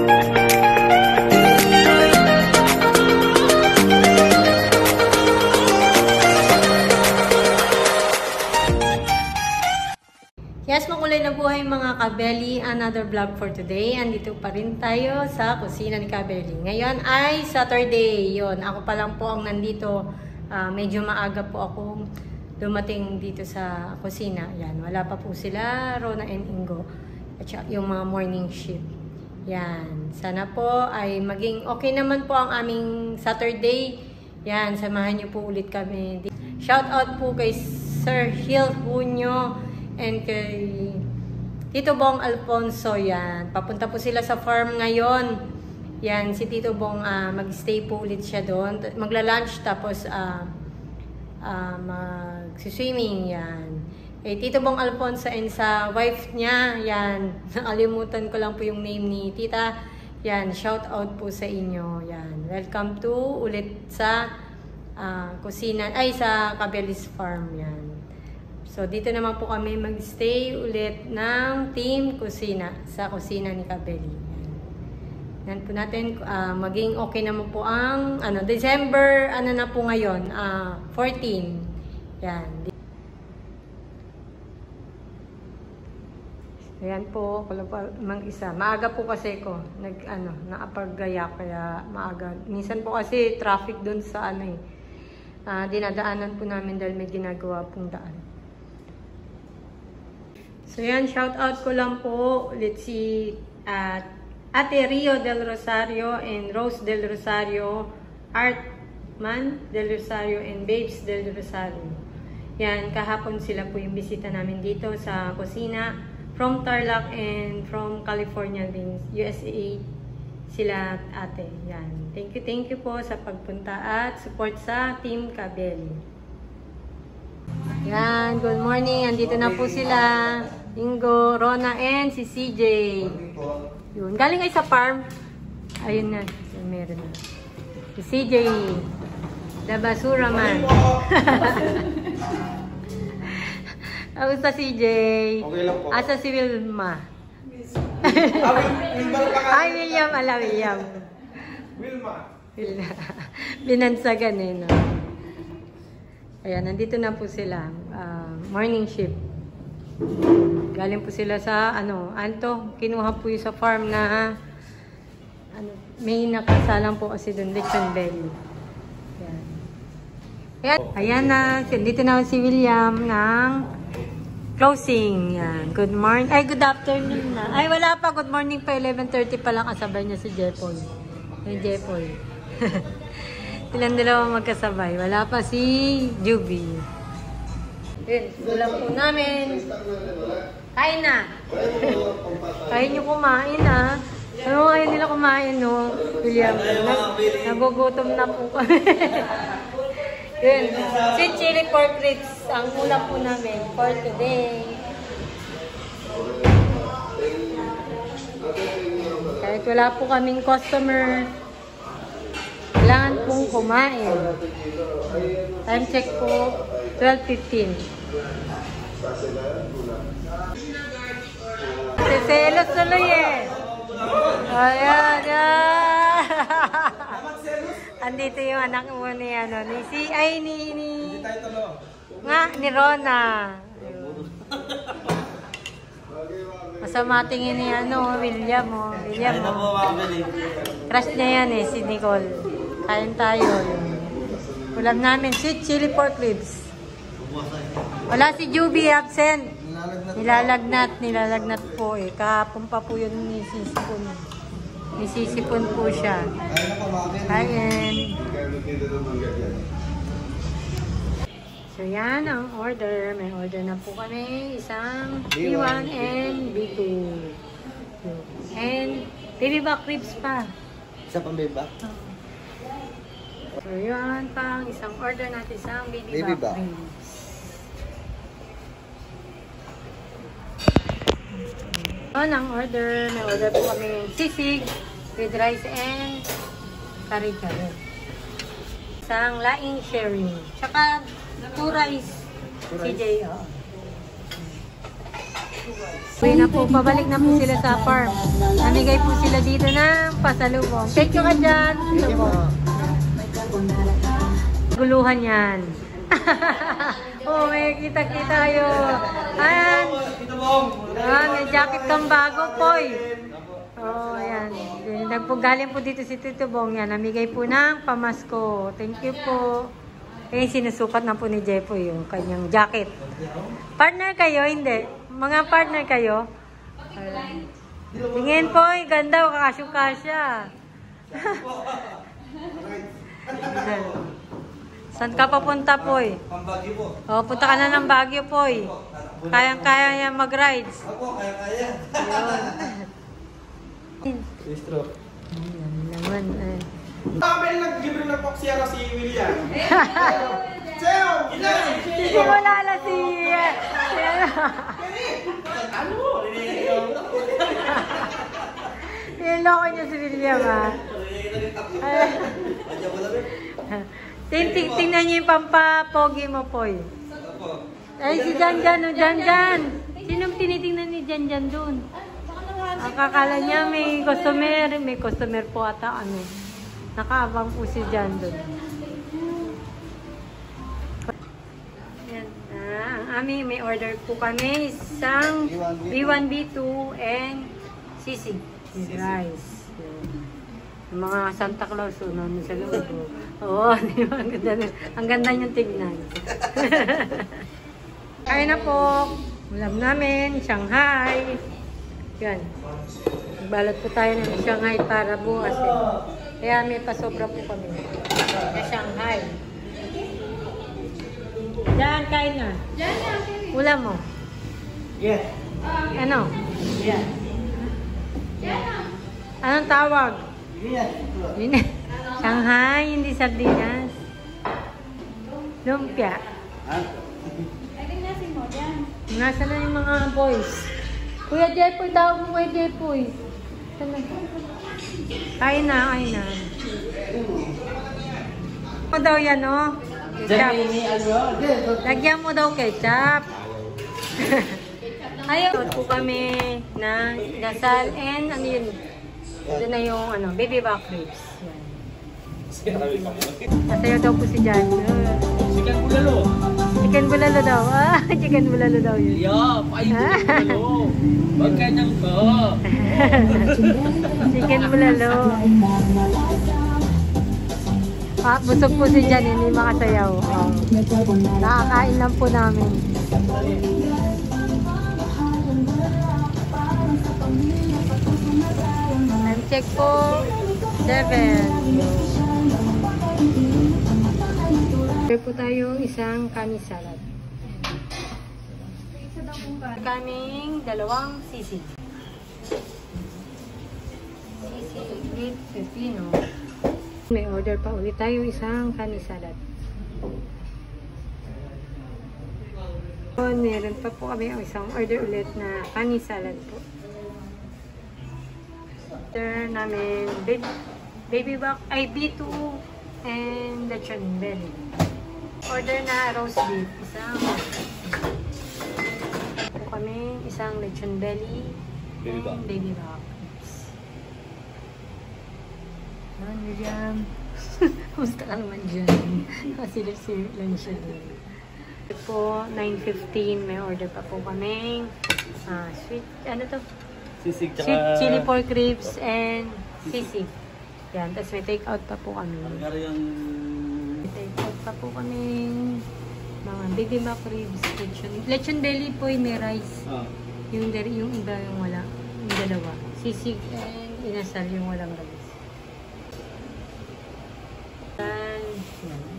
Yes, makulay na buhay mga Kabeli. Another vlog for today. Andito pa rin tayo sa kusina ni Kabeli. Ngayon ay Saturday. Yun, ako pa lang po ang nandito. Medyo maaga po ako dumating dito sa kusina. Yan, wala pa po sila, Rona and Ingo. At yung mga morning shift. Yan, sana po ay maging okay naman po ang aming Saturday. Yan, samahan niyo po ulit kami. Shout out po kay Sir Hill Junio and kay Tito Bong Alfonso. Yan, papunta po sila sa farm ngayon. Yan, si Tito Bong mag-stay po ulit siya doon. Magla-lunch tapos mag-swimming. Yan. Eh, Tito Bong Alfonso and sa wife niya, yan, nakalimutan ko lang po yung name ni Tita. Yan, shout out po sa inyo. Yan, welcome to ulit sa kusina, ay sa Kabeli's Farm. Yan. So, dito naman po kami mag-stay ulit ng team kusina sa kusina ni Kabeli. Yan po natin, maging okay naman po ang December, na po ngayon, 14. Yan. Ayan po, mang isa. Maaga po kasi ko, nakapag-gaya, kaya maaga. Minsan po kasi traffic doon sa dinadaanan po namin dahil may ginagawa pong daan. So yan, shout out ko lang po ulit si Ate Rio del Rosario and Rose del Rosario, Artman del Rosario and Babes del Rosario. Yan, kahapon sila po yung bisita namin dito sa kusina. From Tarlac and from California din, USA sila ate. Yan. Thank you po sa pagpunta at support sa Team Kabeli. Yan, good morning. Andito na po sila. Ingo, Rona, and si CJ. Yun. Galing ay sa farm. Ayun na. Meron na. Si CJ. The basura man. Kamusta CJ? Okay lang po. Asa si Wilma? Ay, William. Ala, William. Wilma. Binansagan eh, no? Ayan, nandito na po sila. Morning shift. Galing po sila sa, kinuha po yung sa farm na, may nakasalang po kasi doon, lechon belly. Ayan. Ayan na, dito na si William ng closing. Yan. Good morning. Ay, good afternoon na. Ay, wala pa. Good morning pa. 11:30 pa lang kasabay niya si Jepoy. Yung Jepoy. Ilang dalawa magkasabay. Wala pa si Juby. Yun. Ulam po namin. Kain na. Kain nyo kumain, ha. Ano kayo nila kumain, no? William. Nagugutom na po kami. Yun. Sweet chili pork ribs ang ulam po namin for today. Kahit wala po kaming customer, kailangan pong kumain. Time check po, 12:15. Selos tuloy eh. Ayan, ayan. Andito yung anak mo ni ni Rona. Masama tingin ni William, William, crush niya yan eh, si Nicole. Kain tayo. Ulam namin, sweet chili pork ribs. Wala si Juby, absent. Nilalagnat po eh. Kahapon pa po yun nisisipon. Nisisipon po siya. Kain. So yan ang order. May order na po kami. Isang B1 and B2. And baby back ribs pa. Isa pang baby back? So yan pang isang order natin isang baby back ribs. On ang order, may order po kami sisig with rice and kari-kari. Isang laing sharing. Tsaka 2 rice. CJ, oh. Uwi na po, pabalik na po sila sa farm. Namigay po sila dito ng pasalubong. Thank you ka dyan. Guluhan yan. Oh, may kita-kita kayo. Ayan. Ayan, may jacket kang bago po. Oh, ayan. Galing po dito si Tito Bong. Yan, namigay po ng pamasko. Thank you po. Eh, sinusukat na po ni Jepo yung kanyang jacket. Partner kayo? Hindi. Mga partner kayo? Ayan. Tingin po, ganda. Kakasyong-kasya. Saan ka papunta po? Pambagyo po. Oh, punta ka na ng Baguio po. Kayang-kaya yan mag-rides. Ako, kaya-kaya. Registro. Ayan naman. Sabi nag-libre na po siya si William. Seo! Wala na si... Ano? Niloko niya si William, ha? Tingnan niyo yung pampapogi mo, Poy. Ay, si Janjan, o Janjan. Sinong tinitingnan ni Janjan dun? Akakala niya may customer po ata, ano. Nakaabang po si Jan dun. Yan. Ang aming may order po kami isang B1, B2 and sisig. Rice. Yung mga Santa Claus, namin sa loob. Oo, diba? Ang ganda niyong tignan. Kaya na po. Ulam namin, Shanghai. Yan. Nagbalot po tayo ng Shanghai para bukas. Kaya may pasobra po kami na Shanghai. Diyan, kain na. Ulam mo. Yes. Ano? Yes. Anong tawag? Yes. Shanghai, hindi sardinas. Lumpia. Nasa na yung mga boys? Kuya Jepoy, tawag mo Kuya Jepoy. Kain na, kain na. Ano daw yan, no? Ketchup. Lagyan mo daw ketchup. Ayaw. Po kami na dasal and ano yun? Ito na yung ano, baby back ribs. Nasayaw daw po si Jan. Chicken bulalo. Chicken bulalo daw. Ah, chicken bulalo daw yun. Yeah, chicken bulalo. Wag ka nang ko. Chicken bulalo. Ah, busog po si Jan, hindi makasayaw. Oh. Nakakain lang po namin. Time check po. 7. Order po tayo isang kani salad. Kaming dalawang sisig. Sisig with pepino. May order pa ulit tayo isang kani salad. Meron pa po kami isang order ulit na kani salad po. Order namin baby back, ay B2 and lechon belly. Order na roast beef, isang po kami isang lechon belly and baby back. William. Kumusta ka naman dyan? Silip-silip lang siya doon. Po, 9:15, may order pa po kami. Sweet, ano to? Sisig tsaka... Sweet chili pork ribs and sisig. Yan, tapos may take out pa po kami. Magkano yung... May take out pa po kami. Mga baby back ribs, lechon belly po, may rice. Yung iba yung wala. Yung dalawa. Sisig and inasal yung walang rice.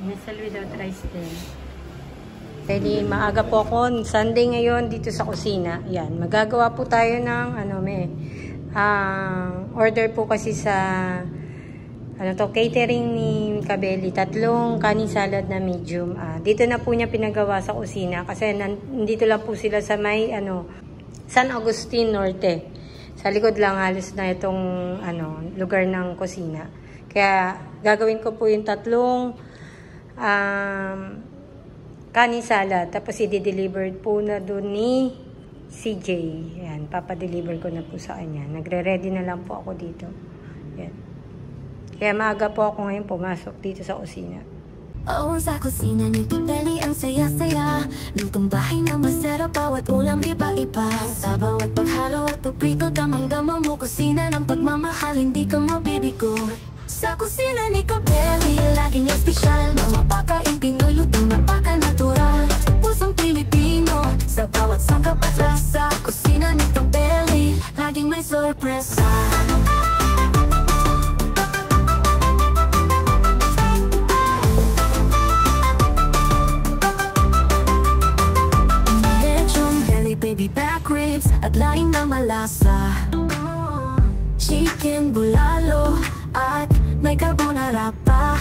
Inasal without rice din. Pwede maaga po ako. Sunday ngayon dito sa kusina. Yan. Magagawa po tayo ng order po kasi sa catering ni Kabeli. 3 kanin salad na medium. Dito na po niya pinagawa sa kusina kasi nandito lang po sila sa may San Agustin Norte. Sa likod lang halos na itong lugar ng kusina. Kaya gagawin ko po yung 3 kanin salad. Tapos i-deliver po na doon ni CJ. Yan, papadeliver ko na po sa kanya. Nagre-ready na lang po ako dito. Yan. Kaya maaga po ako ngayon pumasok dito sa kusina. Oo, sa kusina ni Pipeli ang saya-saya. Lutong bahay na masarap, bawat ulam iba-iba. Sa bawat paghalo at paprito, damang-dama mo kusina ng pagmamahal, hindi ka mabibigo. Sa kusina ni Pipeli, laging espesyal. Mga pagkain Pinoy, lutong napaka-natural. Pusong Pilipino, sa bawat sangkap at lasa. Kusina ni Pipeli, laging may sorpresa. Baby back ribs at laing na malasa, chicken bulalo at may carbonara pa.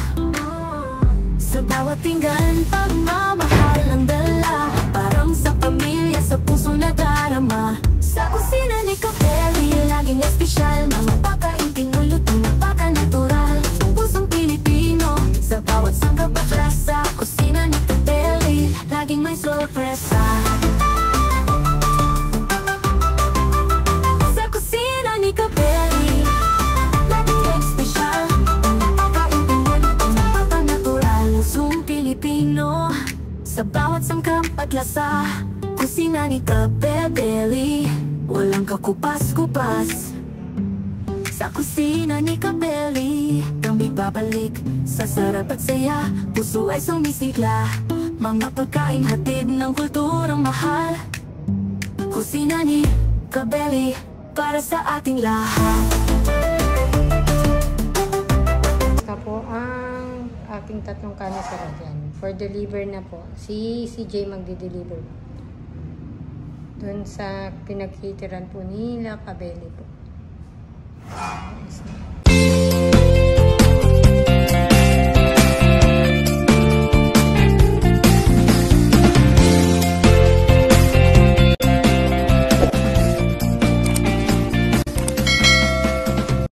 Sa bawat pinggan, pagmamahal ang dala. Parang sa pamilya, sa puso na darama. Sa kusina ni Pipeli, laging espesyal. Mga pagkain Pinoy, lutong napaka-natural. Pusong Pilipino, sa bawat sangkap at lasa. Kusina ni Pipeli, laging may sorpresa. Sa bawat sangkap at lasa, kusina ni Pipeli, walang kakupas-kupas. Sa kusina ni Pipeli, kami babalik sa sarap at saya, puso ay sumisigla. Mga pagkain hatid ng kulturang mahal. Kusina ni Pipeli, para sa ating lahat. Ito po ang aking tatlong kanisara dyan. For deliver na po. Si CJ magde-deliver po. Doon sa pinagkitiran po nila, Kabeli po.